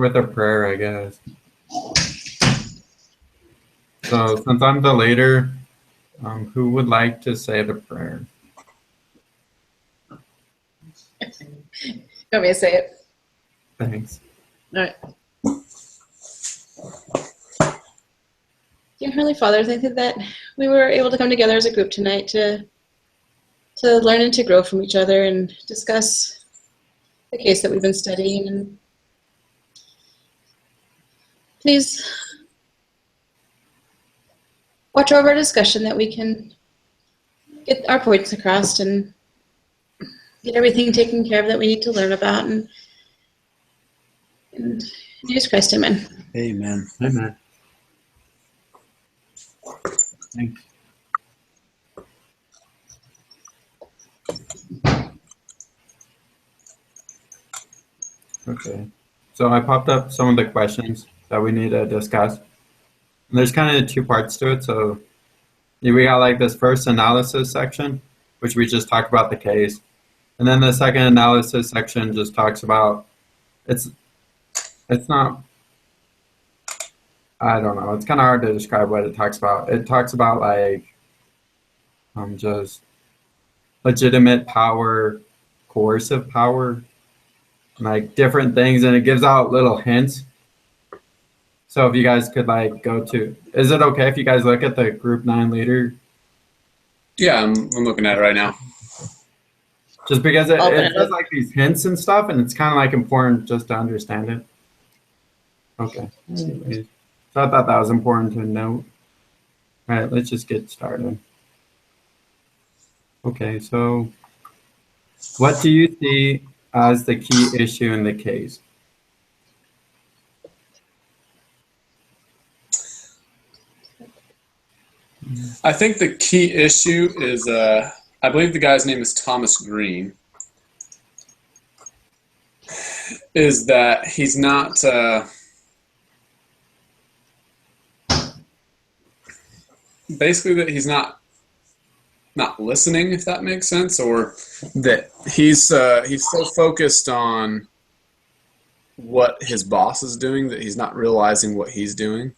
with a prayer, I guess. So since I'm the leader, who would like to say the prayer? You want me to say it? Thanks. All right. Dear Heavenly Father, thank you that we were able to come together as a group tonight to learn and to grow from each other and discuss the case that we've been studying. And please watch over our discussion, that we can get our points across and get everything taken care of that we need to learn about. And in Jesus Christ, amen. Amen. Amen. Thanks. Okay. So I popped up some of the questions that we need to discuss. And there's kind of two parts to it. So we got like this first analysis section, which we just talk about the case. And then the second analysis section just talks about, it's not, I don't know, it's kind of hard to describe what it talks about. It talks about like just legitimate power, coercive power, like different things, and it gives out little hints. So if you guys could like go to, is it okay if you guys look at the group 9 leader? Yeah, I'm looking at it right now. Just because it does like these hints and stuff, and it's kind of like important just to understand it. Okay. Anyways, so I thought that was important to note. All right, let's just get started. Okay, so what do you see as the key issue in the case? I think the key issue is, I believe the guy's name is Thomas Green, is that he's not, basically that he's not listening, if that makes sense, or that he's so focused on what his boss is doing that he's not realizing what he's doing.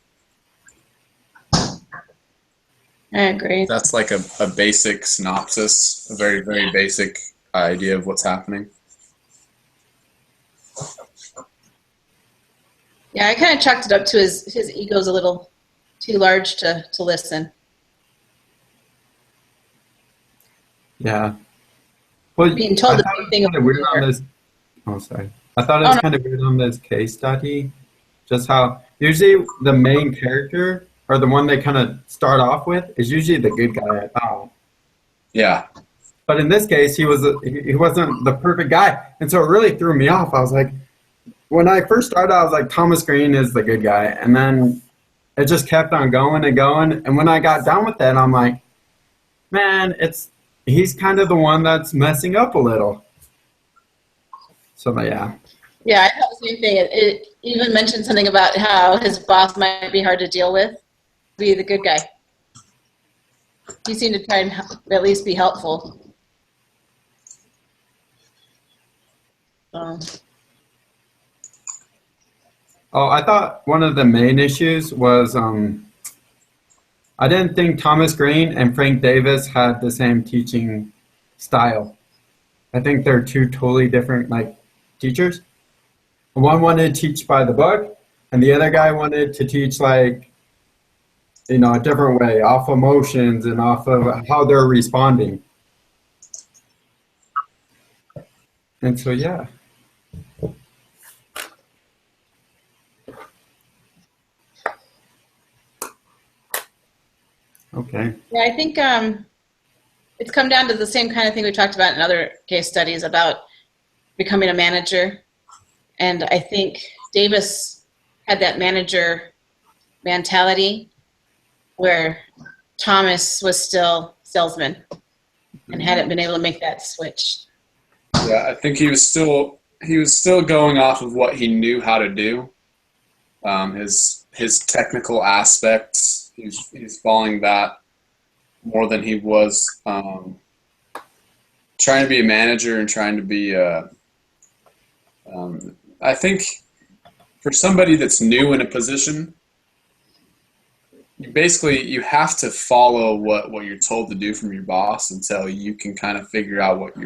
I agree. That's like a basic synopsis, a very, very basic idea of what's happening. Yeah, I kind of chalked it up to his ego's a little too large to listen. Yeah. Well, Being told the same thing over weird on this. Oh, sorry. I thought it was kind of weird on this case study, just how usually the main character, or the one they kind of start off with, is usually the good guy, I thought. Yeah. But in this case, he wasn't the perfect guy, and so it really threw me off. I was like, when I first started, I was like, Thomas Green is the good guy, and then it just kept on going and going. And when I got done with it, I'm like, man, he's kind of the one that's messing up a little. So yeah. Yeah, I thought the same thing. It even mentioned something about how his boss might be hard to deal with. Be the good guy. He seemed to try and at least be helpful. Oh, I thought one of the main issues was I didn't think Thomas Green and Frank Davis had the same teaching style. I think they're two totally different teachers. One wanted to teach by the book, and the other guy wanted to teach a different way, off emotions and off of how they're responding. And so, yeah. Okay. Yeah, I think it's come down to the same kind of thing we talked about in other case studies about becoming a manager. And I think Davis had that manager mentality where Thomas was still salesman and hadn't been able to make that switch. Yeah, I think he was still going off of what he knew how to do. His technical aspects, he's following that more than he was trying to be a manager and trying to be I think for somebody that's new in a position, you have to follow what you're told to do from your boss until you can kind of figure out what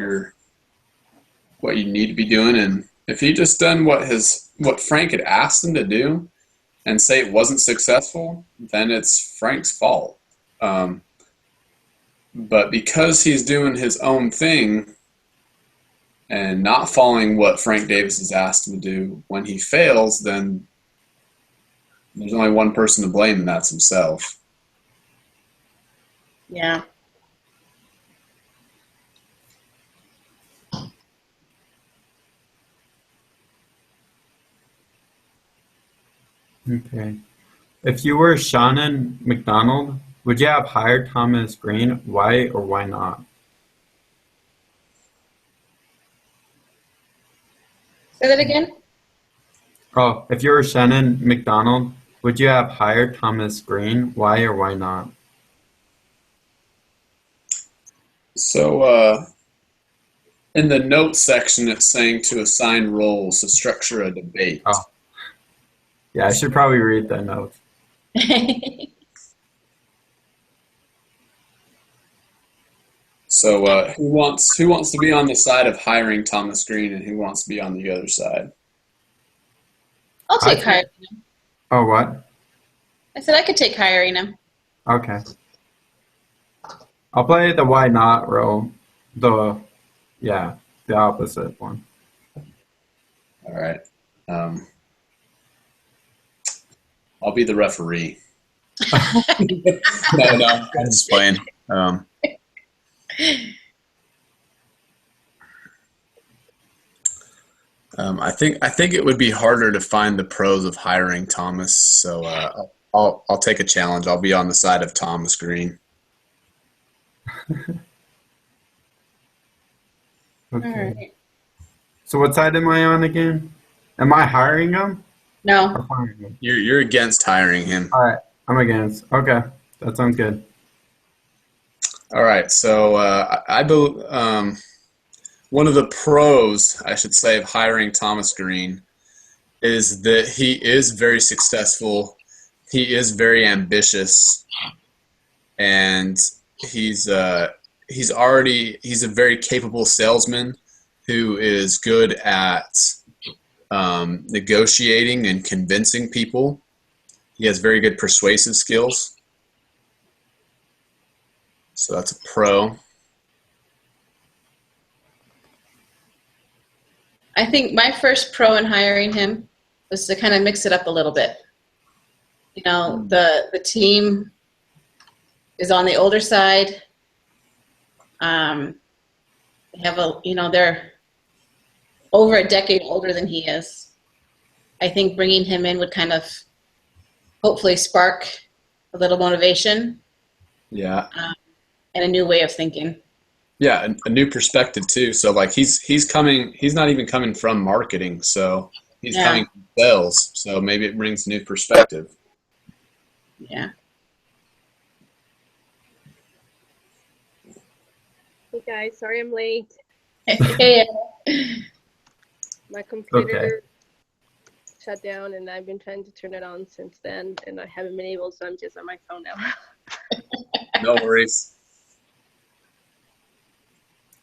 you need to be doing. And if he just done what Frank had asked him to do and say it wasn't successful, then it's Frank's fault. But because he's doing his own thing and not following what Frank Davis has asked him to do, when he fails, then there's only one person to blame, and that's himself. Yeah. Okay. If you were Shannon McDonald, would you have hired Thomas Green? Why or why not? Say that again? Oh, if you were Shannon McDonald, would you have hired Thomas Green? Why or why not? So in the notes section, it's saying to assign roles to structure a debate. Oh. Yeah, I should probably read the notes. So who wants to be on the side of hiring Thomas Green, and who wants to be on the other side? I'll take hiring him. Oh, what? I said I could take hiring him. Okay. I'll play the why not role. The opposite one. All right. I'll be the referee. No, I'm just playing. I think it would be harder to find the pros of hiring Thomas, so I'll take a challenge. I'll be on the side of Thomas Green. Okay. All right. So what side am I on again? Am I hiring him? No. Or firing him? You're against hiring him. All right. I'm against. Okay. That sounds good. All right. So I believe one of the pros, I should say, of hiring Thomas Green is that he is very successful. He is very ambitious, and he's a very capable salesman who is good at negotiating and convincing people. He has very good persuasive skills. So that's a pro. I think my first pro in hiring him was to kind of mix it up a little bit. You know, the team is on the older side. They have they're over a decade older than he is. I think bringing him in would kind of hopefully spark a little motivation. Yeah. And a new way of thinking. Yeah, a new perspective too. So like he's not even coming from marketing, so he's coming from sales. So maybe it brings a new perspective. Yeah. Hey guys, sorry I'm late. Hey. My computer shut down and I've been trying to turn it on since then and I haven't been able, so I'm just on my phone now. No worries.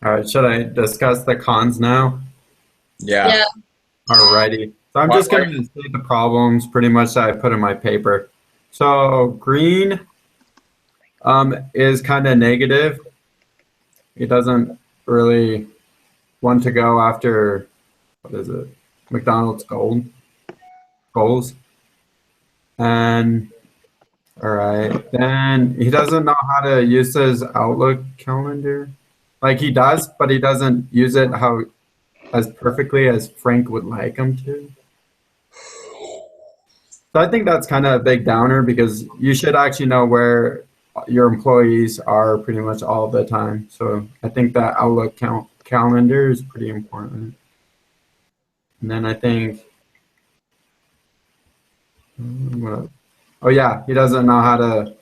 All right. Should I discuss the cons now? Yeah. Alrighty. So I'm just going to state the problems pretty much that I put in my paper. So Green is kind of negative. He doesn't really want to go after, McDonald's goals. And all right, then he doesn't know how to use his Outlook calendar. Like he does, but he doesn't use it as perfectly as Frank would like him to. So I think that's kind of a big downer because you should actually know where your employees are pretty much all the time. So I think that Outlook calendar is pretty important. And then I think, oh yeah, he doesn't know how to,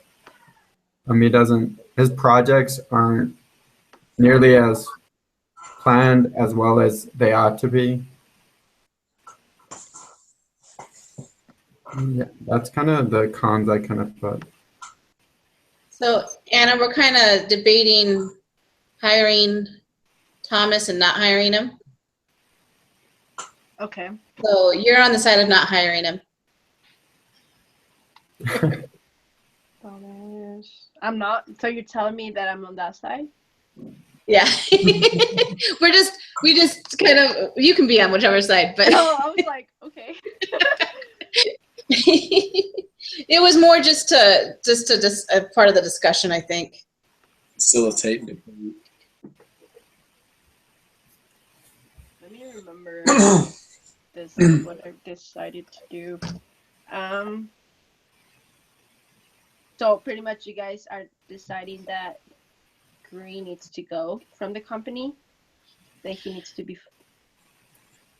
his projects aren't nearly as planned as well as they ought to be. Yeah, that's kind of the cons I kind of put. So Anna, we're kind of debating hiring Thomas and not hiring him. Okay. So you're on the side of not hiring him. I'm not. So you're telling me that I'm on that side? Yeah. we just kind of, you can be on whichever side, but Oh, I was like, okay. it was more just a part of the discussion, I think. Facilitate. Let me remember this, what I decided to do. So pretty much you guys are deciding that Green needs to go from the company, that he needs to be.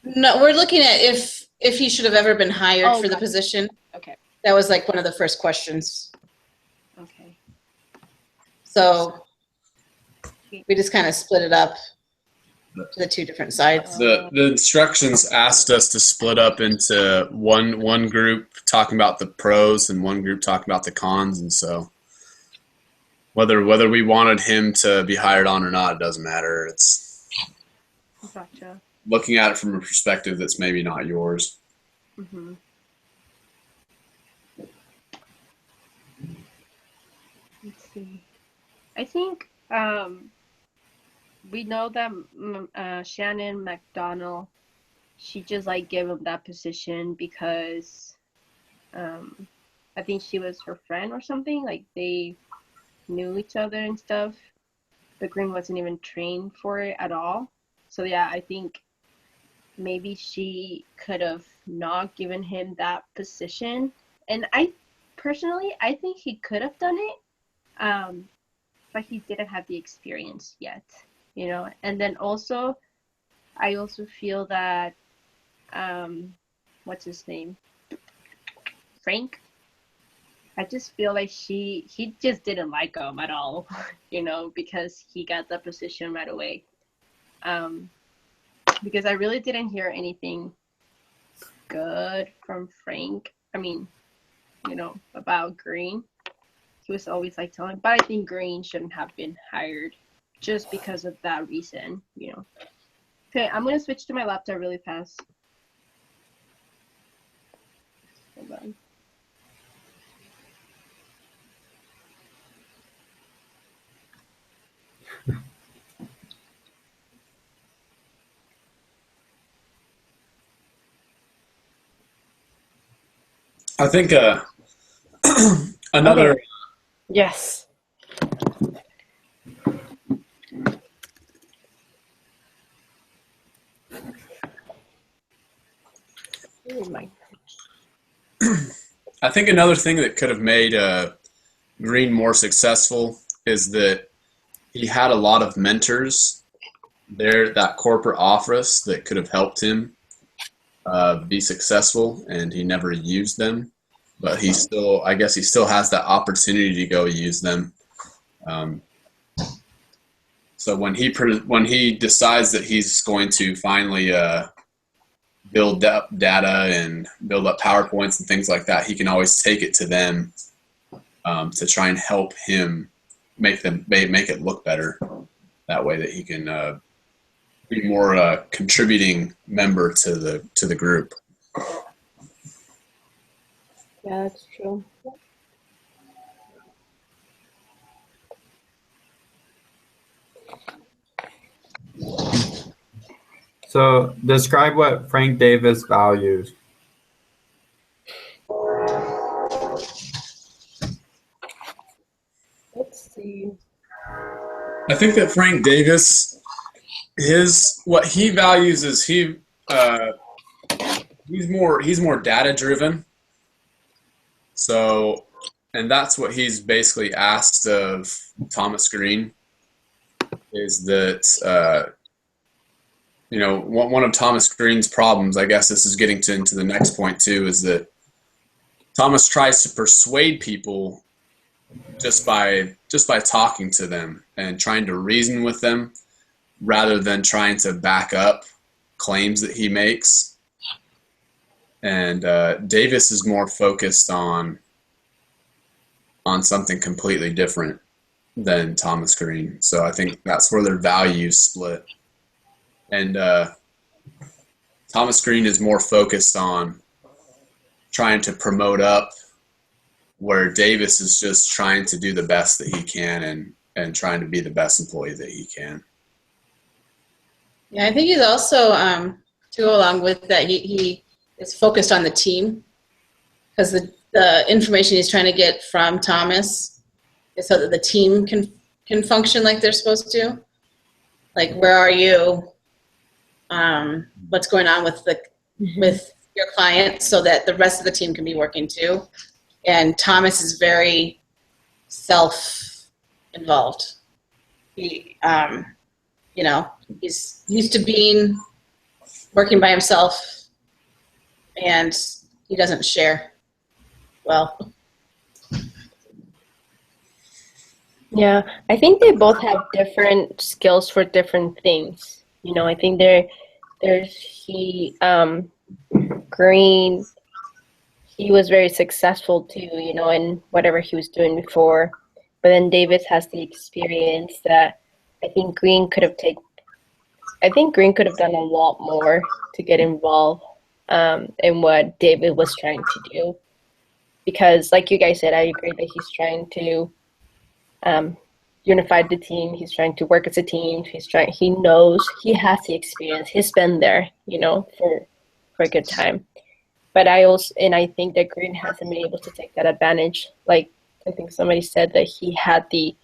No, we're looking at if he should have ever been hired for the gotcha. position. Okay. That was like one of the first questions. Okay. So we just kind of split it up to the two different sides. The instructions asked us to split up into one group talking about the pros and one group talking about the cons, and so whether we wanted him to be hired on or not, it doesn't matter. It's Gotcha. looking at it from a perspective that's maybe not yours. Mm-hmm. Let's see. I think we know that Shannon McDonald, she just like gave him that position because I think she was her friend or something. Like they knew each other and stuff. But Green wasn't even trained for it at all. So yeah, I think maybe she could have not given him that position. And I think he could have done it, but he didn't have the experience yet, you know. And then also, I also feel that, what's his name? Frank. I just feel like he just didn't like him at all, you know, because he got the position right away. Because I really didn't hear anything good from Frank. I mean, you know, about Green. He was always like telling, but I think Green shouldn't have been hired just because of that reason, you know. Okay, I'm gonna switch to my laptop really fast. Hold on. I think another. Okay. Yes. Oh my. I think another thing that could have made Green more successful is that he had a lot of mentors there at that corporate office that could have helped him be successful, and he never used them. But I guess he still has that opportunity to go use them. So when he decides that he's going to finally build up data and build up PowerPoints and things like that, he can always take it to them to try and help him make it look better. That way that he can be more contributing member to the group. Yeah, that's true. So describe what Frank Davis values. Let's see. I think that Frank Davis, what he values is he's more data driven. So, and that's what he's basically asked of Thomas Green, is that you know, one of Thomas Green's problems, I guess this is getting into the next point too, is that Thomas tries to persuade people just by talking to them and trying to reason with them rather than trying to back up claims that he makes. and Davis is more focused on something completely different than Thomas Green. So I think that's where their values split. And Thomas Green is more focused on trying to promote up, where Davis is just trying to do the best that he can and trying to be the best employee that he can. Yeah, I think he's also, to go along with that, he is focused on the team, because the information he's trying to get from Thomas is so that the team can function like they're supposed to. Like, where are you? What's going on with your client, so that the rest of the team can be working too. And Thomas is very self-involved. He, he's used to working by himself, and he doesn't share well. Yeah, I think they both have different skills for different things. I think Green, he was very successful too, in whatever he was doing before. But then Davis has the experience that I think Green could have done a lot more to get involved in what David was trying to do. Because like you guys said, I agree that he's trying to unify the team. He's trying to work as a team. He knows, he has the experience. He's been there, for a good time. But I think that Green hasn't been able to take that advantage. Like, I think somebody said that he had the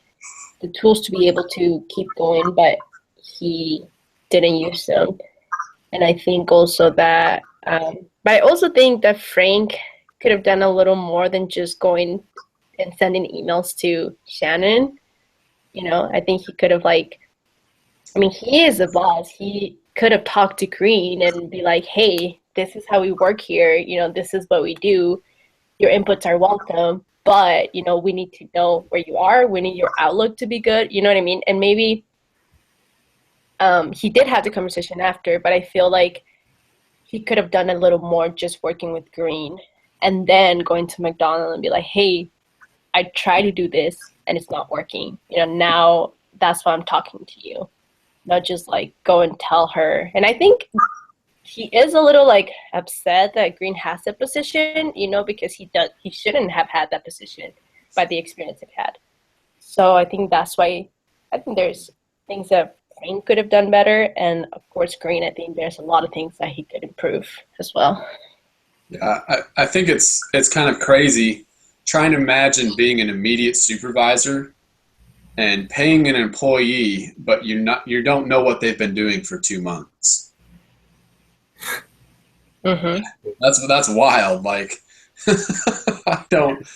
tools to be able to keep going, but he didn't use them. And I think also that, but I also think that Frank could have done a little more than just going and sending emails to Shannon. I think he could have he is the boss. He could have talked to Green and be like, hey, this is how we work here. This is what we do. Your inputs are welcome, but, we need to know where you are. We need your outlook to be good. You know what I mean? And maybe he did have the conversation after, but I feel like he could have done a little more just working with Green and then going to McDonald and be like, hey, I try to do this and it's not working. Now that's why I'm talking to you. Not just go and tell her. And I think he is a little upset that Green has the position, because he shouldn't have had that position by the experience he had. So I think that's why I think there's things that Frank could have done better, and of course Green, I think there's a lot of things that he could improve as well. Yeah, I think it's kind of crazy trying to imagine being an immediate supervisor and paying an employee, but you don't know what they've been doing for 2 months. Mm-hmm. That's wild. I don't.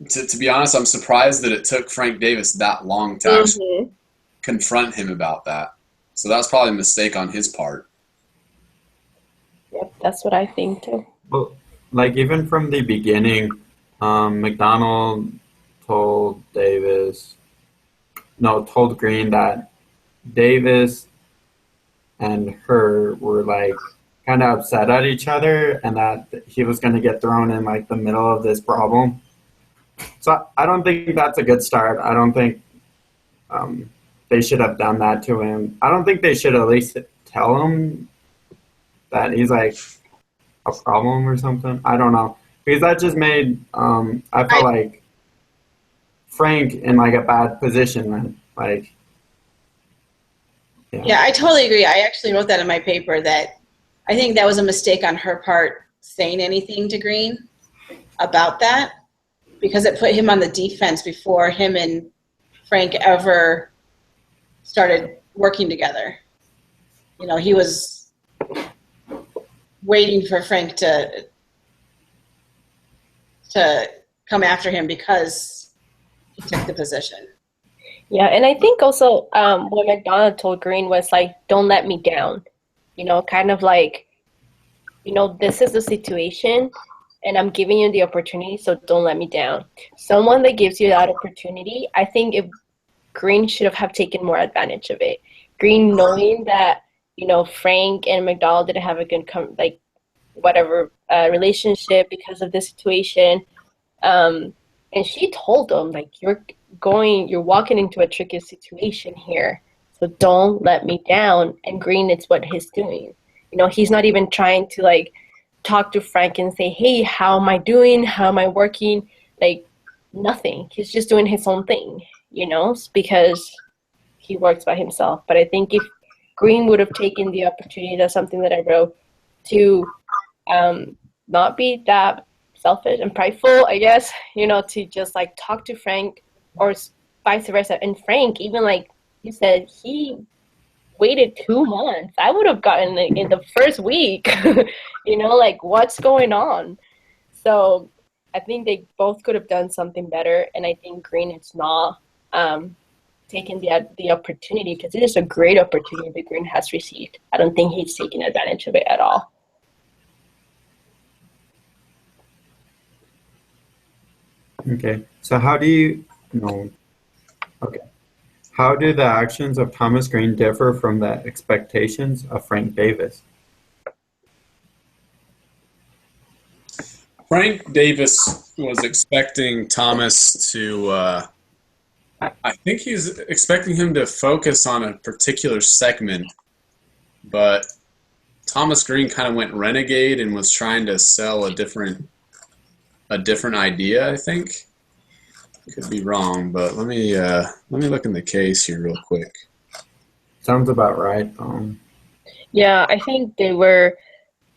To be honest, I'm surprised that it took Frank Davis that long to actually confront him about that. So that's probably a mistake on his part. Yep, that's what I think too. Well, even from the beginning, McDonald told Green that Davis and her were kind of upset at each other, and that he was going to get thrown in the middle of this problem. So I don't think that's a good start. I don't think they should have done that to him. I don't think they should at least tell him that he's a problem or something. I don't know, because that just made I felt like Frank in a bad position then. Yeah, I totally agree. I actually wrote that in my paper, that I think that was a mistake on her part saying anything to Green about that, because it put him on the defense before him and Frank ever started working together. He was waiting for Frank to come after him because he took the position. Yeah, and I think also what McDonald told Green was don't let me down. Kind of this is the situation and I'm giving you the opportunity, so don't let me down. Someone that gives you that opportunity, I think if Green should have taken more advantage of it. Green knowing that Frank and McDonald didn't have a good relationship because of this situation. And she told him, like, you're walking into a tricky situation here, so don't let me down. And Green, it's what he's doing. He's not even trying to like talk to Frank and say, hey, how am I doing? How am I working? Like, nothing. He's just doing his own thing, because he works by himself. But I think if Green would have taken the opportunity, that's something that I wrote, to not be that selfish and prideful, I guess, to just like talk to Frank, or vice versa. And Frank, even like you said, he waited 2 months. I would have gotten it in the first week, like, what's going on? So I think they both could have done something better. And I think Green is not taking the opportunity, because it is a great opportunity that Green has received. I don't think he's taking advantage of it at all. Okay, so how do you know? Okay, how do the actions of Thomas Green differ from the expectations of Frank Davis? Frank Davis was expecting Thomas to, I think he's expecting him to focus on a particular segment, but Thomas Green kind of went renegade and was trying to sell a different idea, I think. Could be wrong, but let me look in the case here real quick. Sounds about right. Yeah, I think they were.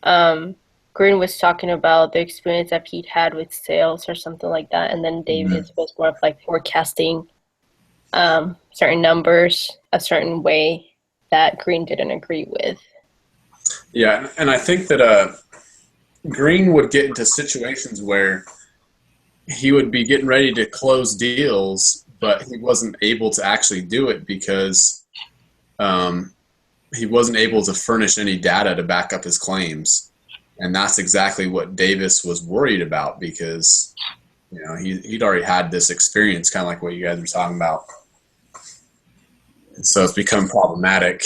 Green was talking about the experience that Pete had with sales or something like that, and then Davis was more of like forecasting certain numbers a certain way that Green didn't agree with. Yeah, and I think that Green would get into situations where he would be getting ready to close deals, but he wasn't able to actually do it because he wasn't able to furnish any data to back up his claims. And that's exactly what Davis was worried about, because he'd already had this experience, kind of like what you guys were talking about. And so it's become problematic.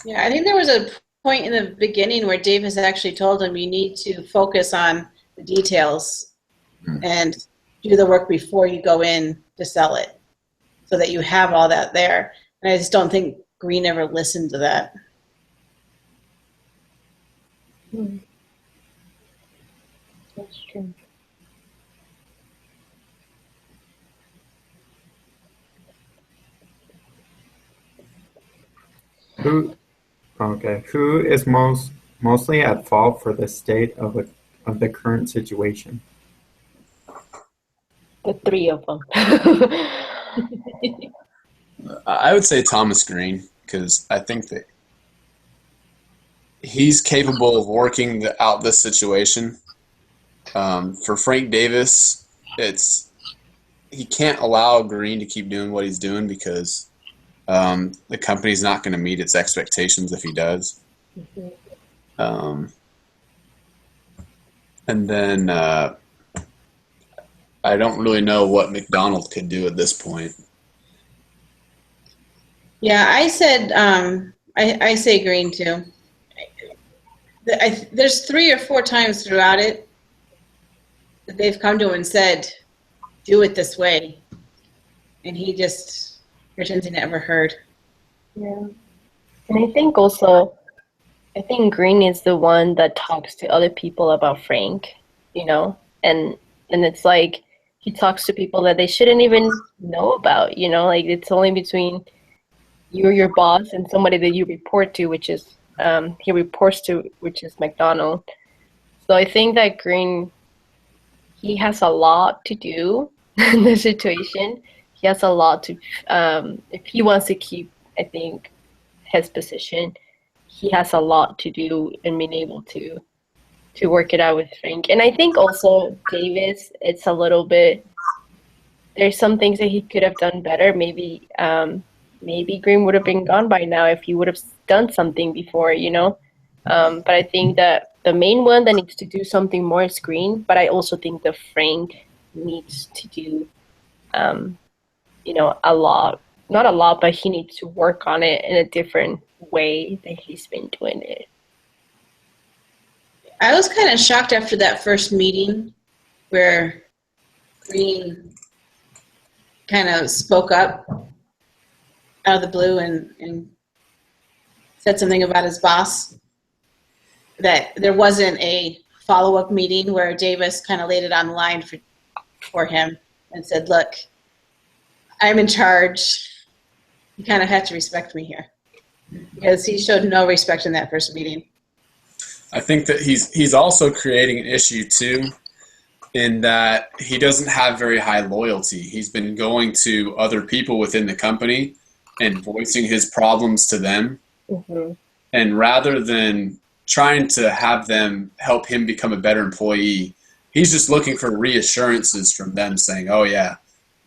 Yeah, I think there was a point in the beginning where Davis actually told him, you need to focus on the details and do the work before you go in to sell it, so that you have all that there. And I just don't think Green ever listened to that. That's true. Who is mostly at fault for the state of the current situation? The three of them. I would say Thomas Green, because I think that he's capable of working out this situation. For Frank Davis, he can't allow Green to keep doing what he's doing, because the company's not going to meet its expectations if he does. And then I don't really know what McDonald could do at this point. Yeah, I said, I say Green too. There's 3 or 4 times throughout it that they've come to him and said, do it this way. And he just pretends he never heard. Yeah. And I think also, Green is the one that talks to other people about Frank, and it's like he talks to people that they shouldn't even know about, like it's only between you or your boss and somebody that you report to, which is he reports to, which is McDonald. So I think that Green, he has a lot to do in the situation. He has a lot to, if he wants to keep, I think, his position, he has a lot to do in being able to work it out with Frank. And I think also Davis, it's a little bit, there's some things that he could have done better. Maybe Green would have been gone by now if he would have done something before, But I think that the main one that needs to do something more is Green. But I also think that Frank needs to do, a lot not a lot, but he needs to work on it in a different way than he's been doing it. I was kind of shocked after that first meeting where Green kind of spoke up out of the blue and said something about his boss, that there wasn't a follow-up meeting where Davis kind of laid it on the line for him and said, look, I'm in charge. You kind of have to respect me here. Because he showed no respect in that first meeting. I think that he's also creating an issue too, in that he doesn't have very high loyalty. He's been going to other people within the company and voicing his problems to them. Mm-hmm. And rather than trying to have them help him become a better employee, he's just looking for reassurances from them saying, oh yeah,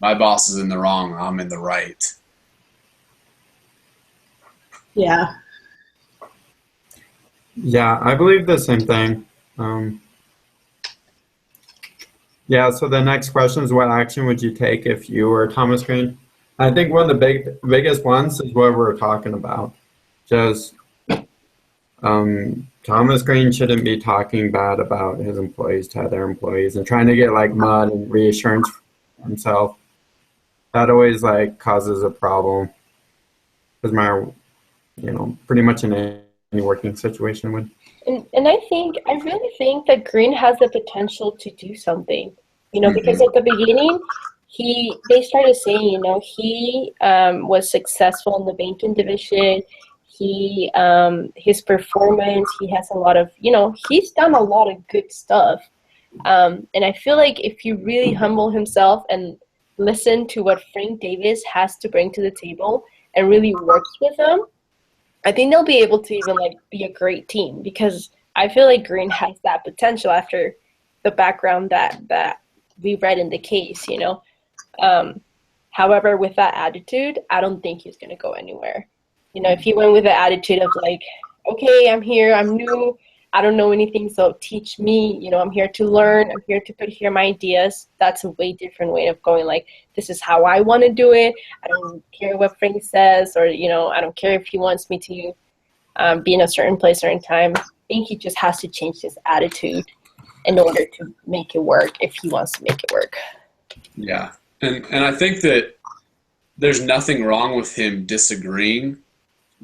my boss is in the wrong, I'm in the right. Yeah. Yeah, I believe the same thing. Yeah, so the next question is, what action would you take if you were Thomas Green? I think one of the biggest ones is what we're talking about. Just Thomas Green shouldn't be talking bad about his employees to other employees and trying to get like mud and reassurance for himself. That always like causes a problem. Doesn't matter, pretty much in any working situation would. And I really think that Green has the potential to do something, because at the beginning, they started saying, he was successful in the banking division. His performance, he has a lot of, he's done a lot of good stuff. And I feel like if you really humble himself and listen to what Frank Davis has to bring to the table and really works with them, I think they'll be able to even be a great team, because I feel like Green has that potential after the background that we read in the case, However, with that attitude, I don't think he's going to go anywhere. If he went with the attitude of okay, I'm here, I'm new, I don't know anything, so teach me, I'm here to learn, I'm here to put here my ideas, that's a way different way of going, this is how I want to do it, I don't care what Frank says, or, I don't care if he wants me to be in a certain place or in time. I think he just has to change his attitude in order to make it work, if he wants to make it work. Yeah, and I think that there's nothing wrong with him disagreeing.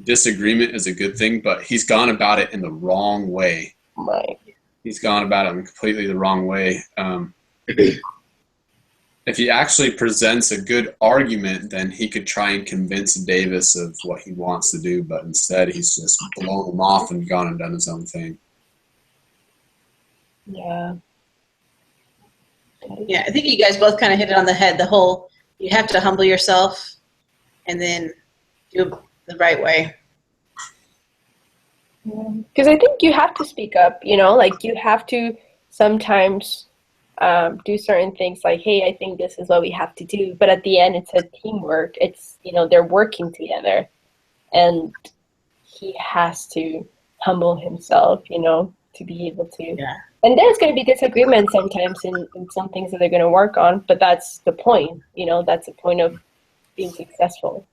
Disagreement is a good thing, but he's gone about it in the wrong way. Right. He's gone about it in completely the wrong way. If he actually presents a good argument, then he could try and convince Davis of what he wants to do, but instead he's just blown him off and gone and done his own thing. Yeah. Yeah, I think you guys both kind of hit it on the head. The whole, you have to humble yourself and then do it the right way. Because I think you have to speak up, you have to sometimes do certain things hey, I think this is what we have to do. But at the end, it's a teamwork. It's, they're working together. And he has to humble himself, to be able to. Yeah. And there's going to be disagreements sometimes in some things that they're going to work on. But that's the point, that's the point of being successful.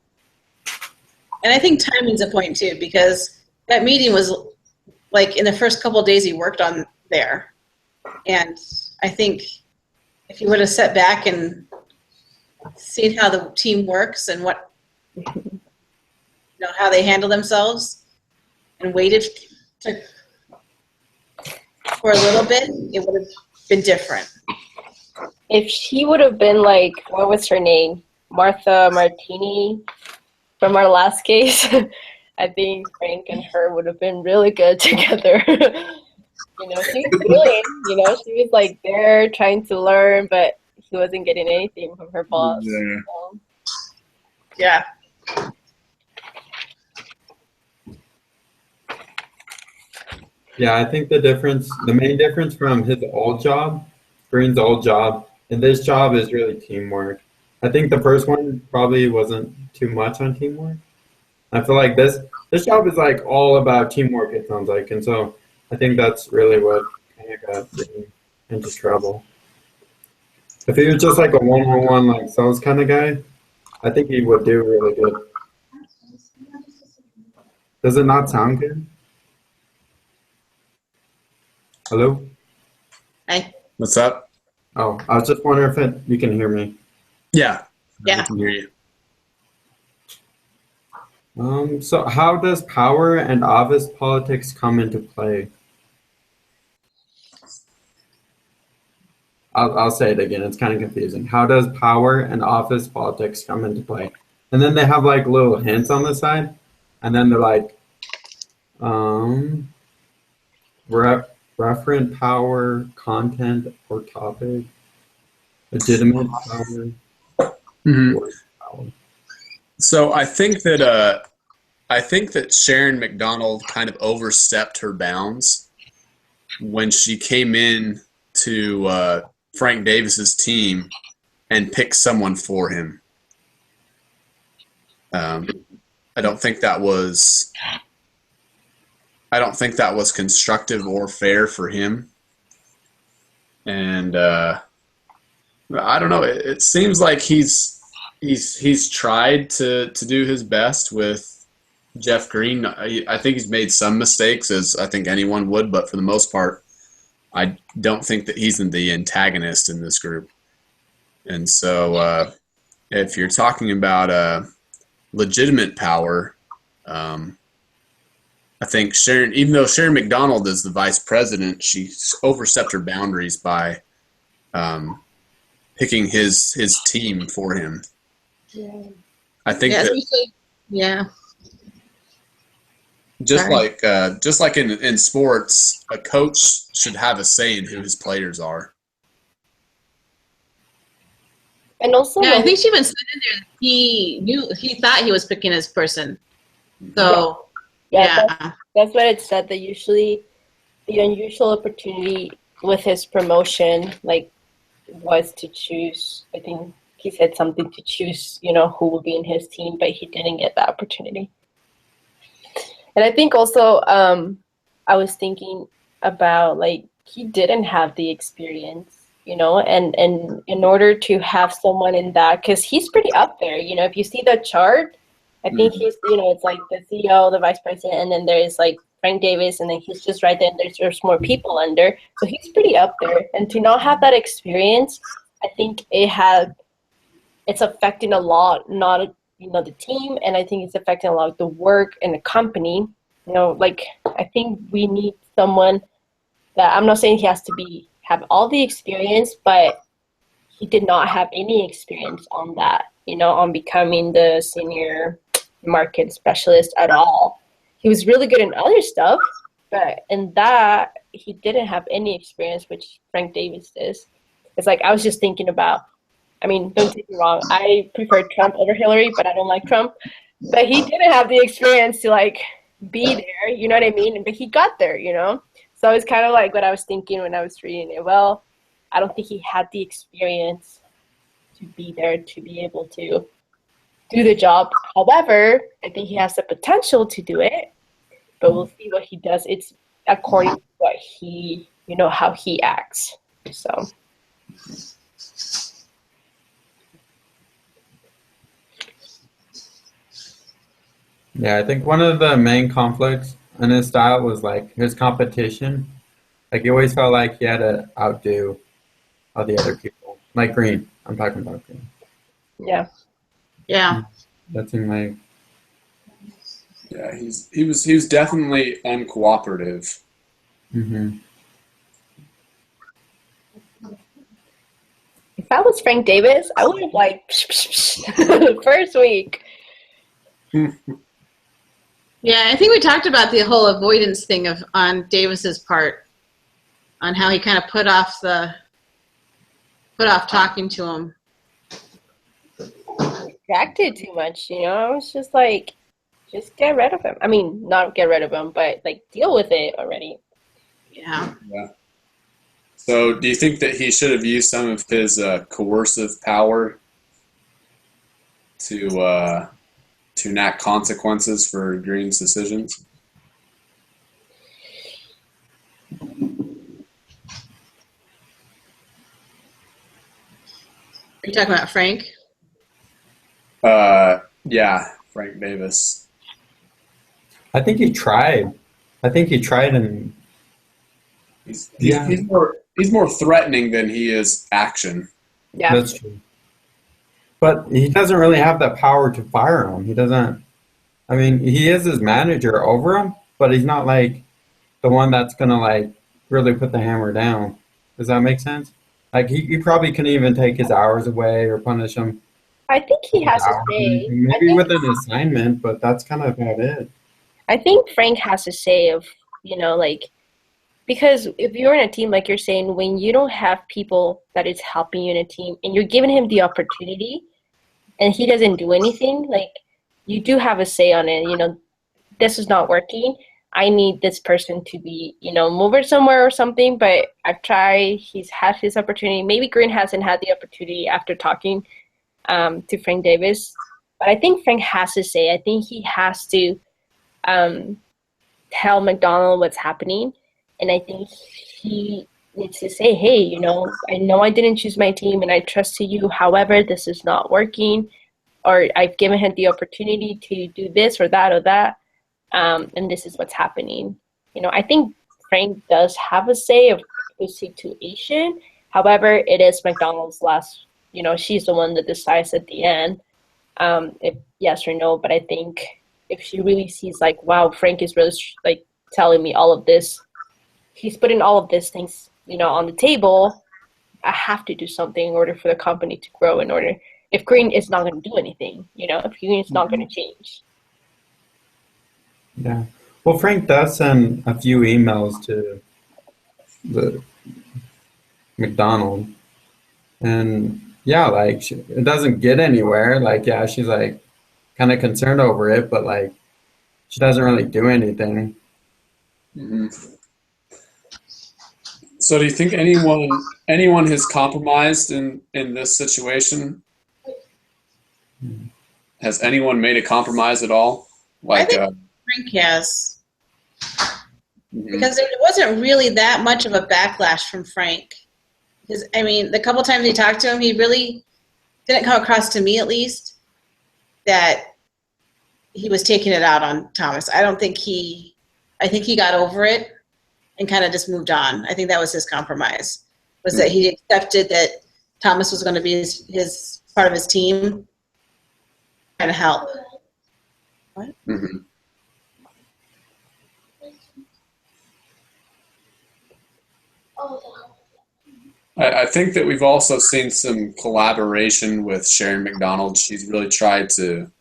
And I think timing's a point too, because that meeting was in the first couple of days he worked on there. And I think if he would have sat back and seen how the team works and what, how they handle themselves and waited for a little bit, it would have been different. If she would have been what was her name? Martha Martini from our last case, I think Frank and her would have been really good together. She was willing, she was there trying to learn, but he wasn't getting anything from her boss. Yeah. So. Yeah. Yeah, I think the main difference from his old job, Green's old job, and this job is really teamwork. I think the first one probably wasn't too much on teamwork. I feel like this job is all about teamwork, it sounds like, and so I think that's really what kind of got Green into trouble. If he was just a one-on-one sales kind of guy, I think he would do really good. Does it not sound good? Hello? I, What's up? Oh, I was just wondering if you can hear me. Yeah. Yeah. I can hear you. So how does power and office politics come into play? I'll say it again. It's kind of confusing. How does power and office politics come into play? And then they have like little hints on the side, and then they're like, referent power, content or topic, legitimate power, Mhm. or power. So I think that Sharon McDonald kind of overstepped her bounds when she came in to Frank Davis's team and picked someone for him. I don't think that was constructive or fair for him. And I don't know. It seems like he's tried to do his best with Jeff Green. I think he's made some mistakes, as I think anyone would, but for the most part, I don't think that he's the antagonist in this group. And so, if you're talking about legitimate power, I think Sharon, even though Sharon McDonald is the vice president, she overstepped her boundaries by picking his team for him. I think yeah, that especially, yeah. just Sorry. like in sports, a coach should have a say in who his players are. And also, Yeah, I think she even said in there that he thought he was picking his person. So, yeah, yeah. that's what it said. That usually the unusual opportunity with his promotion, like, was to choose. I think he said something to choose, who will be in his team, but he didn't get that opportunity. And I think also, I was thinking about, like, he didn't have the experience, and in order to have someone in that, because he's pretty up there, if you see the chart, I think he's, it's like the CEO, the vice president, and then there is like Frank Davis, and then he's just right there, and there's more people under. So he's pretty up there. And to not have that experience, I think it's affecting a lot, not, the team, and I think it's affecting a lot of the work and the company. Like, I think we need someone that, I'm not saying he has to have all the experience, but he did not have any experience on that, on becoming the senior market specialist at all. He was really good in other stuff, but in that, he didn't have any experience, which Frank Davis is. It's like, I was just thinking about, I mean, don't take me wrong, I prefer Trump over Hillary, but I don't like Trump. But he didn't have the experience to, like, be there, you know what I mean? But he got there, So it's kind of like what I was thinking when I was reading it. Well, I don't think he had the experience to be there, to be able to do the job. However, I think he has the potential to do it, but we'll see what he does. It's according to what he, how he acts. So. Yeah, I think one of the main conflicts in his style was like his competition. Like he always felt like he had to outdo all the other people. Like Green. I'm talking about Green. Yeah. Yeah. That's in my. Yeah, he was definitely uncooperative. Mm-hmm. If I was Frank Davis, I would have, like, the first week. Yeah, I think we talked about the whole avoidance thing on Davis's part, on how he kind of put off talking to him. Distracted too much, I was just like, just get rid of him. I mean, not get rid of him, but, like, deal with it already. Yeah. Yeah. So, do you think that he should have used some of his coercive power to enact consequences for Green's decisions? Are you talking about Frank? Yeah, Frank Davis. I think he tried. I think he tried, and yeah, He's more threatening than he is action. Yeah. that's true. But he doesn't really have the power to fire him. He doesn't. I mean, he is his manager over him, but he's not like the one that's gonna like really put the hammer down. Does that make sense? Like he probably couldn't even take his hours away or punish him I think he with has a hours or say. anything. Maybe with an assignment, but that's kind of about it. I think Frank has a say of, like, because if you're in a team, like you're saying, when you don't have people that is helping you in a team and you're giving him the opportunity and he doesn't do anything, like, you do have a say on it. This is not working. I need this person to be, moving somewhere or something, but I've tried. He's had his opportunity. Maybe Green hasn't had the opportunity after talking to Frank Davis, but I think Frank has to say. I think he has to um, tell McDonald what's happening, and I think he needs to say, "Hey, I know I didn't choose my team, and I trusted you. However, this is not working, or I've given him the opportunity to do this or that, and this is what's happening." I think Frank does have a say of the situation. However, it is McDonald's last. She's the one that decides at the end if yes or no. But I think if she really sees like, wow, Frank is really like telling me all of this, he's putting all of these things, on the table. I have to do something in order for the company to grow. In order, if Green is not going to do anything, if Green is not going to change. Yeah. Well, Frank does send a few emails to the McDonald, and yeah, like it doesn't get anywhere. Like, yeah, she's like kind of concerned over it, but like she doesn't really do anything. Hmm. So, do you think anyone has compromised in this situation? Has anyone made a compromise at all? I Like, think Frank has, mhm. because there wasn't really that much of a backlash from Frank. Because, I mean, the couple times he talked to him, he really didn't come across, to me at least, that he was taking it out on Thomas. I think he got over it and kind of just moved on. I think that was his compromise, was that he accepted that Thomas was going to be his part of his team, trying to help. What? Mhm. I think that we've also seen some collaboration with Sharon McDonald. She's really tried to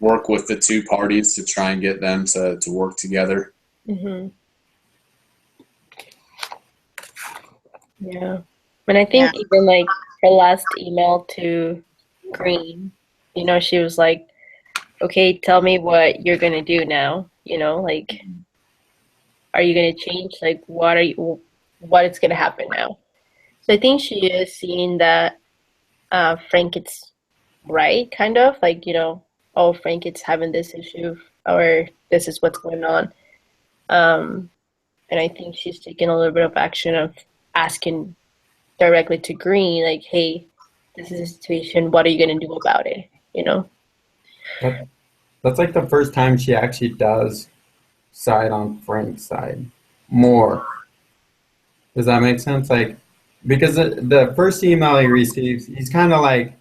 work with the two parties to try and get them to work together. Mm-hmm. Yeah. And I think even like her last email to Green, she was like, okay, tell me what you're going to do now. Like, are you going to change? Like, what is going to happen now? So I think she is seeing that Frank is right, kind of like, oh, Frank is having this issue or this is what's going on. And I think she's taking a little bit of action of asking directly to Green, like, hey, this is a situation. What are you going to do about it? That, that's like the first time she actually does side on Frank's side more. Does that make sense? Like, because the first email he receives, he's kind of like,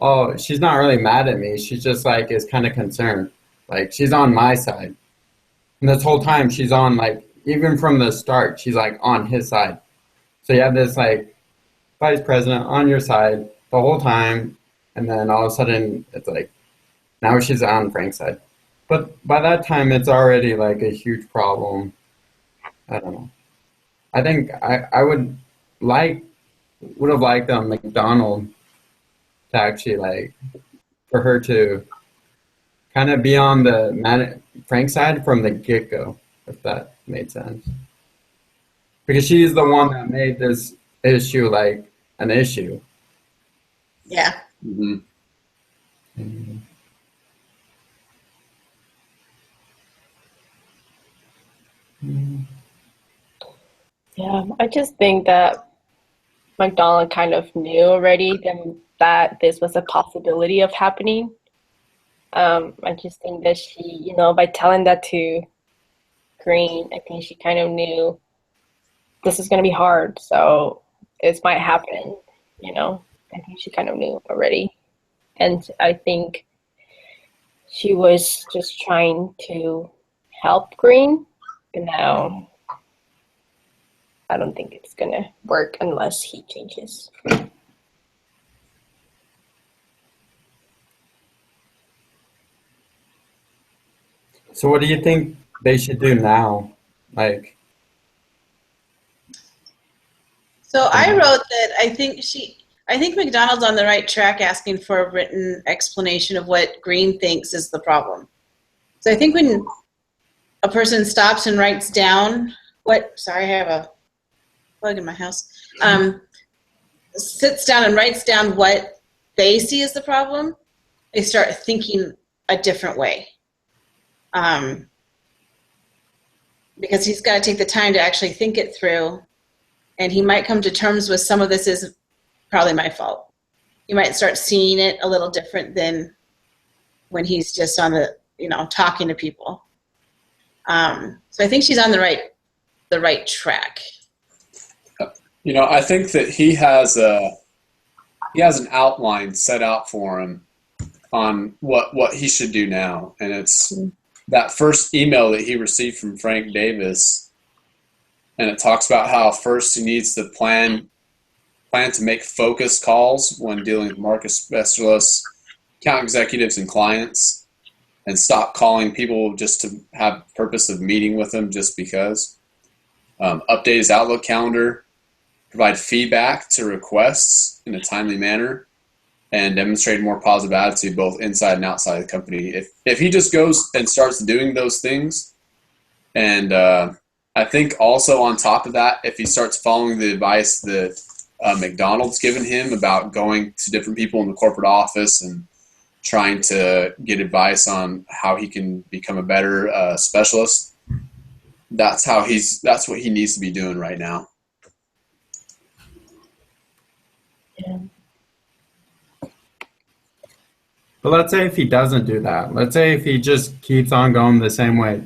oh, she's not really mad at me. She's just like, is kind of concerned. Like, she's on my side. And this whole time, she's on, like, even from the start, she's like on his side. So you have this, like, vice president on your side the whole time. And then all of a sudden, it's like, now she's on Frank's side. But by that time, it's already like a huge problem. I don't know. I think I would have liked McDonald to actually like for her to kind of be on the Frank side from the get go, if that made sense. Because she's the one that made this issue like an issue. Yeah. Mm-hmm. Yeah, I just think that McDonald kind of knew already that this was a possibility of happening. I just think that she, you know, by telling that to Green, I think she kind of knew this is going to be hard, so this might happen, you know. I think she kind of knew already. And I think she was just trying to help Green, but now I don't think it's going to work unless he changes. So what do you think they should do now? Like, So I wrote that I think McDonald's on the right track asking for a written explanation of what Green thinks is the problem. So I think when a person stops and writes down sorry, I have a bug in my house, sits down and writes down what they see as the problem, they start thinking a different way. Because he's got to take the time to actually think it through, and he might come to terms with some of this is probably my fault. You might start seeing it a little different than when he's just on the, you know, talking to people. So I think she's on the right track. You know, I think that he has an outline set out for him on what he should do now, and it's that first email that he received from Frank Davis, and it talks about how first he needs to plan to make focused calls when dealing with market specialists, account executives, and clients, and stop calling people just to have purpose of meeting with them just because. Update his Outlook calendar, provide feedback to requests in a timely manner, and demonstrate a more positive attitude both inside and outside the company. If he just goes and starts doing those things, and I think also on top of that, if he starts following the advice that McDonald's given him about going to different people in the corporate office and trying to get advice on how he can become a better specialist, that's what he needs to be doing right now. Yeah. but let's say if he doesn't do that, let's say if he just keeps on going the same way,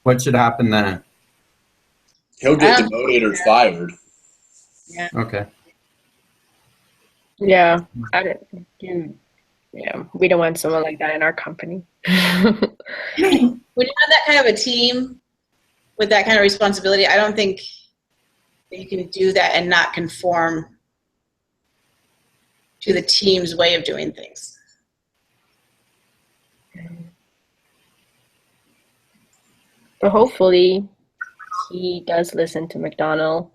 what should happen then? He'll get demoted or fired. Yeah. Okay. Yeah, we don't want someone like that in our company. When you have that kind of a team with that kind of responsibility, I don't think that you can do that and not conform to the team's way of doing things. But hopefully he does listen to McDonald.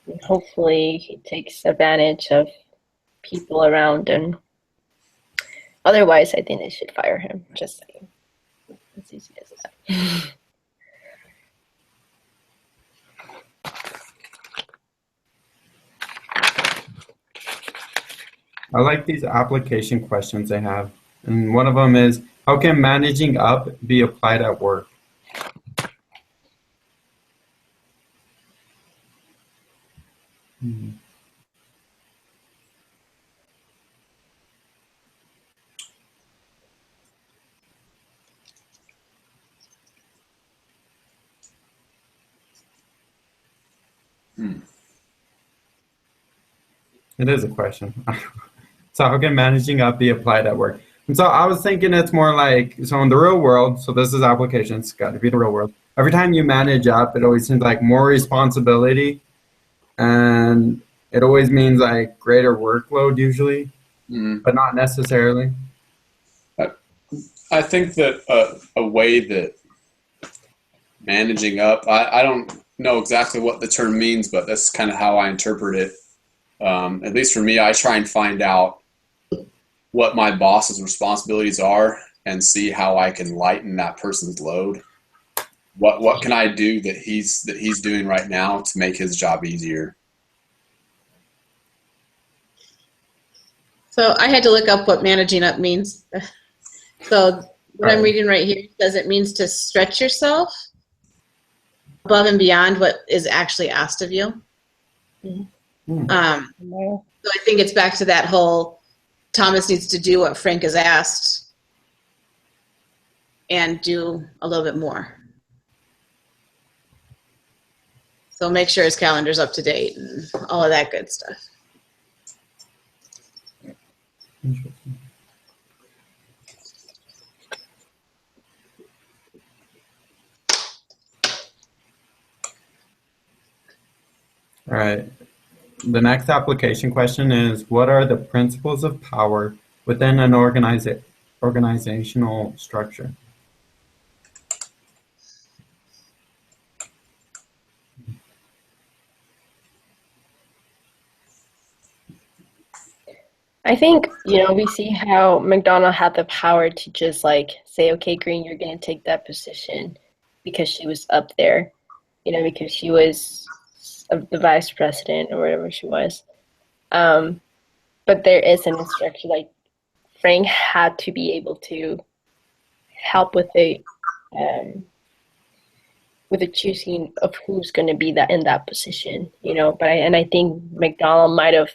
And hopefully he takes advantage of people around, and otherwise I think they should fire him. Just saying. As easy as that. I like these application questions they have. And one of them is, how can managing up be applied at work? It is a question. So how can managing up be applied at work? And so I was thinking it's more like, so in the real world, so this is applications, got to be the real world. Every time you manage up, it always seems like more responsibility, and it always means like greater workload usually, but not necessarily. I think that a way that managing up, I don't know exactly what the term means, but that's kind of how I interpret it. At least for me, I try and find out what my boss's responsibilities are and see how I can lighten that person's load. What can I do that he's doing right now to make his job easier? So I had to look up what managing up means. So what I'm reading right here says it means to stretch yourself above and beyond what is actually asked of you. So I think it's back to that whole Thomas needs to do what Frank has asked and do a little bit more. So make sure his calendar's up to date and all of that good stuff. Interesting. All right. The next application question is, what are the principles of power within an organizational structure? I think, we see how McDonald had the power to just like say, okay, Green, you're going to take that position because she was up there, because she was the vice president or whatever she was. But there is an instruction, like Frank had to be able to help with the choosing of who's going to be in that position, But I think McDonald might have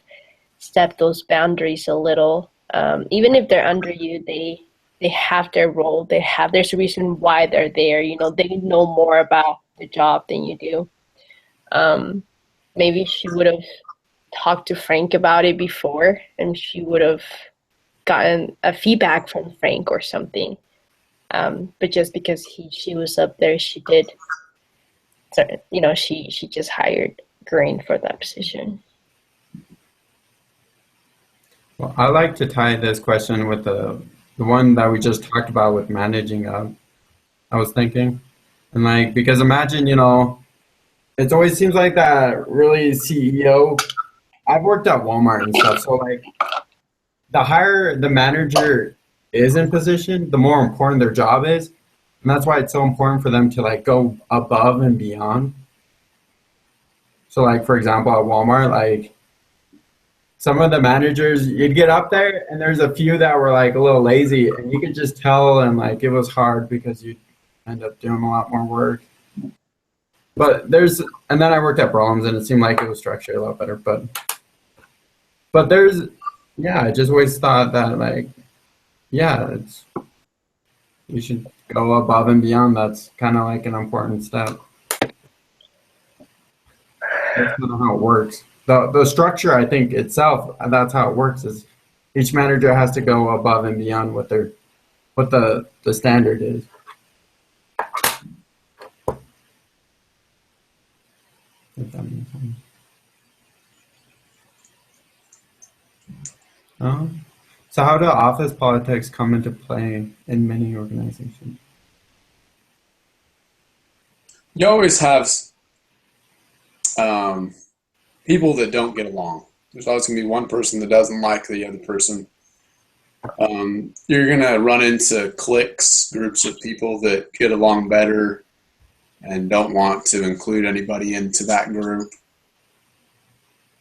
step those boundaries a little. Even if they're under you, they have their role. There's a reason why they're there. They know more about the job than you do. Maybe she would have talked to Frank about it before, and she would have gotten a feedback from Frank or something. But just because she was up there, she did. So, she just hired Green for that position. Well, I like to tie this question with the one that we just talked about with managing up. I was thinking, and because imagine, it always seems like that really CEO. I've worked at Walmart and stuff, so the higher the manager is in position, the more important their job is, and that's why it's so important for them to go above and beyond. So for example, at Walmart, some of the managers, you'd get up there, and there's a few that were a little lazy, and you could just tell, and it was hard because you'd end up doing a lot more work. But and then I worked at Brahms, and it seemed like it was structured a lot better. But I just always thought that you should go above and beyond. That's kind of an important step. That's kind of how it works. The structure, I think itself, that's how it works. Is each manager has to go above and beyond what the standard is. If that makes sense. So how do office politics come into play in many organizations? You always have people that don't get along. There's always going to be one person that doesn't like the other person. You're going to run into cliques, groups of people that get along better and don't want to include anybody into that group.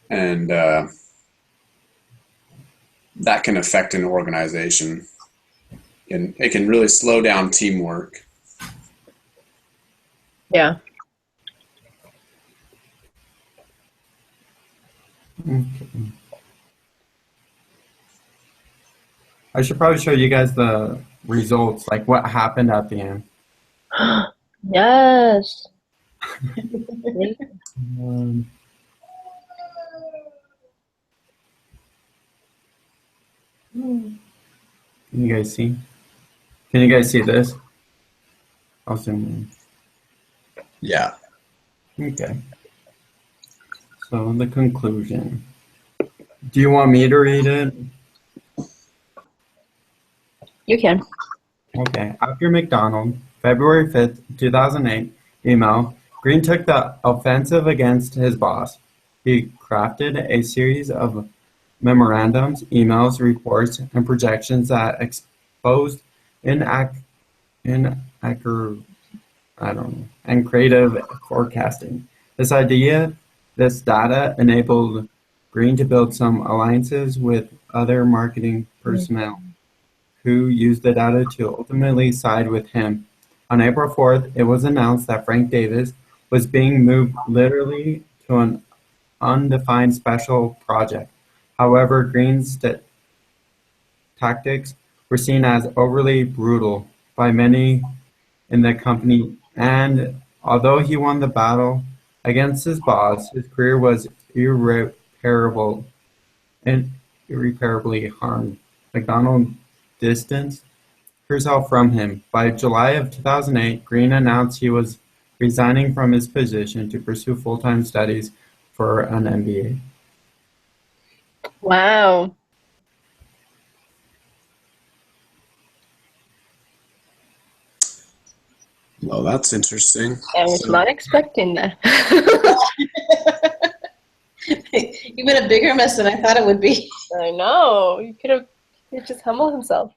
And that can affect an organization. And it can really slow down teamwork. Yeah. Okay. I should probably show you guys the results, what happened at the end. Yes. Can you guys see? Can you guys see this? I'll zoom in. Yeah. Okay. So the conclusion. Do you want me to read it? You can. Okay. After McDonald, February 5th, 2008 email, Green took the offensive against his boss. He crafted a series of memorandums, emails, reports, and projections that exposed and creative forecasting. This data enabled Green to build some alliances with other marketing personnel who used the data to ultimately side with him. On April 4th, it was announced that Frank Davis was being moved literally to an undefined special project. However, Green's tactics were seen as overly brutal by many in the company, and although he won the battle against his boss, his career was irreparably harmed. McDonald distanced herself from him. By July of 2008, Green announced he was resigning from his position to pursue full-time studies for an MBA. Wow. Well, that's interesting. I was So- not expecting that. Even a bigger mess than I thought it would be. I know. You could have just humbled himself.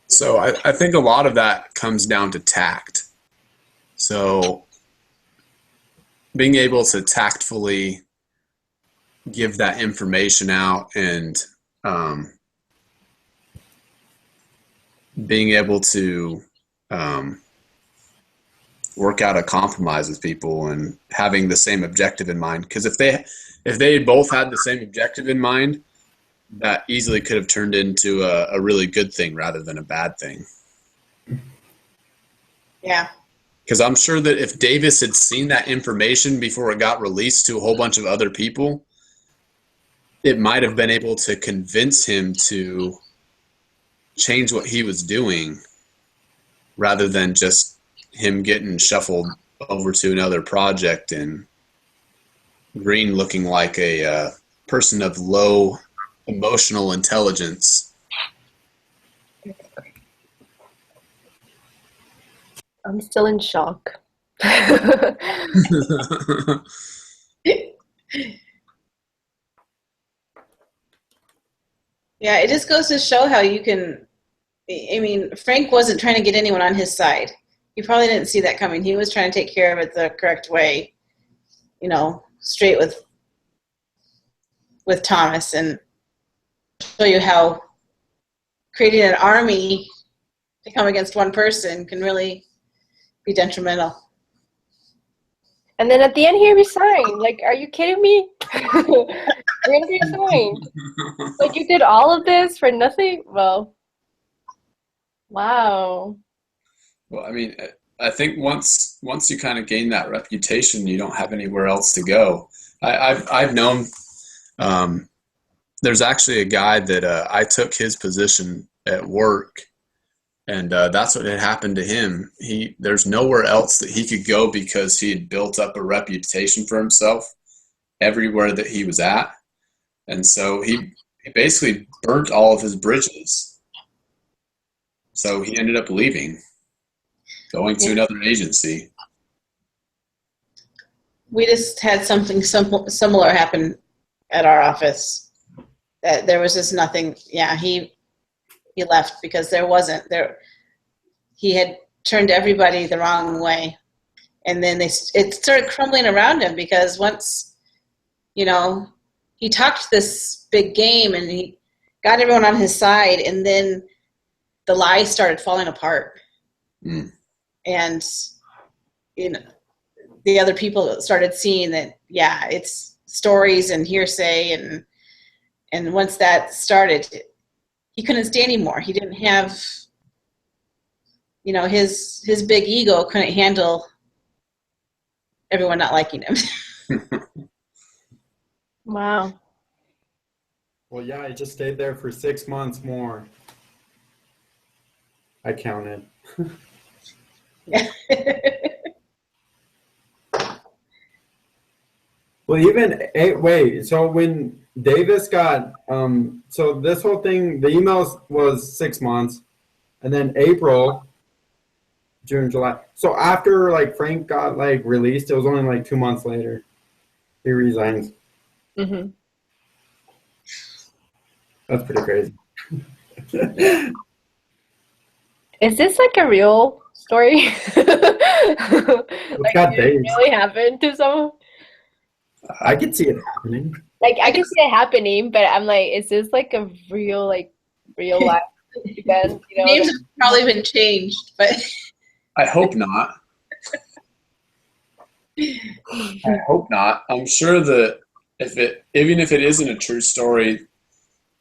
So I think a lot of that comes down to tact. So being able to tactfully give that information out and being able to work out a compromise with people and having the same objective in mind. Because if they both had the same objective in mind, that easily could have turned into a really good thing rather than a bad thing. Yeah. Because I'm sure that if Davis had seen that information before it got released to a whole bunch of other people, it might have been able to convince him to change what he was doing rather than just him getting shuffled over to another project and Green looking like a person of low emotional intelligence. I'm still in shock. Yeah, it just goes to show how you can. I mean, Frank wasn't trying to get anyone on his side. He probably didn't see that coming. He was trying to take care of it the correct way, straight with Thomas, and show you how creating an army to come against one person can really be detrimental. And then at the end, he resigned. Like, are you kidding me? You're gonna be resigned. Like, you did all of this for nothing? Well, wow. Well, I mean, I think once you kind of gain that reputation, you don't have anywhere else to go. I've known. There's actually a guy that I took his position at work, and that's what had happened to him. There's nowhere else that he could go because he had built up a reputation for himself everywhere that he was at, and so he basically burnt all of his bridges. So he ended up leaving, going to another agency. We just had something similar happen at our office. That there was just nothing. Yeah, he left because there wasn't there. He had turned everybody the wrong way, and then it started crumbling around him because once, he talked this big game and he got everyone on his side, and then the lies started falling apart. Mm. And the other people started seeing that, yeah, it's stories and hearsay, and once that started, he couldn't stay anymore. He didn't have, his big ego couldn't handle everyone not liking him. Wow. Well, yeah, I just stayed there for 6 months more. I counted. Well, so when Davis got, so this whole thing, the emails was 6 months, and then April, June, July. So after Frank got released, it was only 2 months later. He resigns. Mm-hmm. That's pretty crazy. Is this a real story? It's got did it days. really happen to someone? I could see it happening. I can see it happening, but I'm is this a real life event? Names have probably been changed, but I hope not. I hope not. I'm sure that even if it isn't a true story,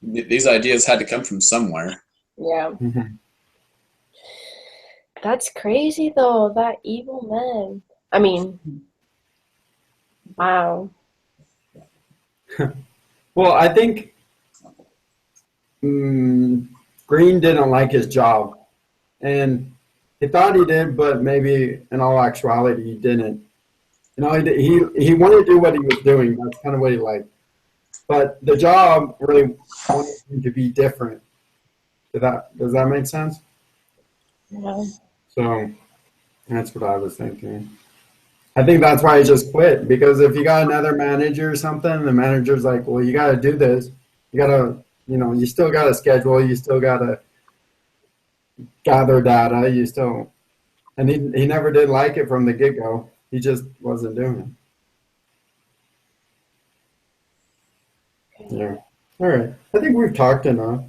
these ideas had to come from somewhere. Yeah. Mhm. That's crazy though, that evil man. I mean, wow. Well, I think Green didn't like his job, and he thought he did, but maybe in all actuality he didn't. You know, he wanted to do what he was doing. That's kind of what he liked, but the job really wanted him to be different. Does that make sense? Yeah. So that's what I was thinking. I think that's why he just quit, because if you got another manager or something, the manager's like, well, you got to do this. You got to, you still got to schedule. You still got to gather data. And he never did like it from the get-go. He just wasn't doing it. Yeah. All right. I think we've talked enough.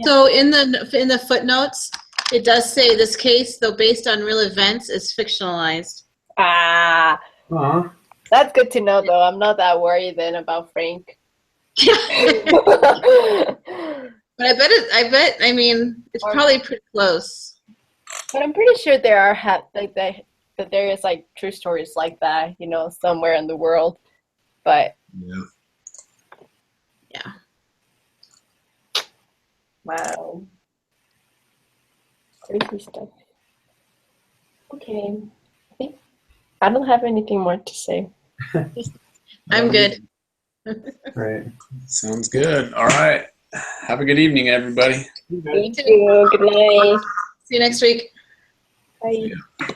So in the footnotes, it does say this case, though based on real events, is fictionalized. Ah, Aw. that's good to know though. I'm not that worried then about Frank. But I mean, it's probably pretty close. But I'm pretty sure there are that there is like true stories like that, somewhere in the world. But Yeah. wow, crazy stuff. Okay, I don't have anything more to say. I'm good. Right. Sounds good. All right. Have a good evening, everybody. Thank you. Good night. See you next week. Bye. Yeah.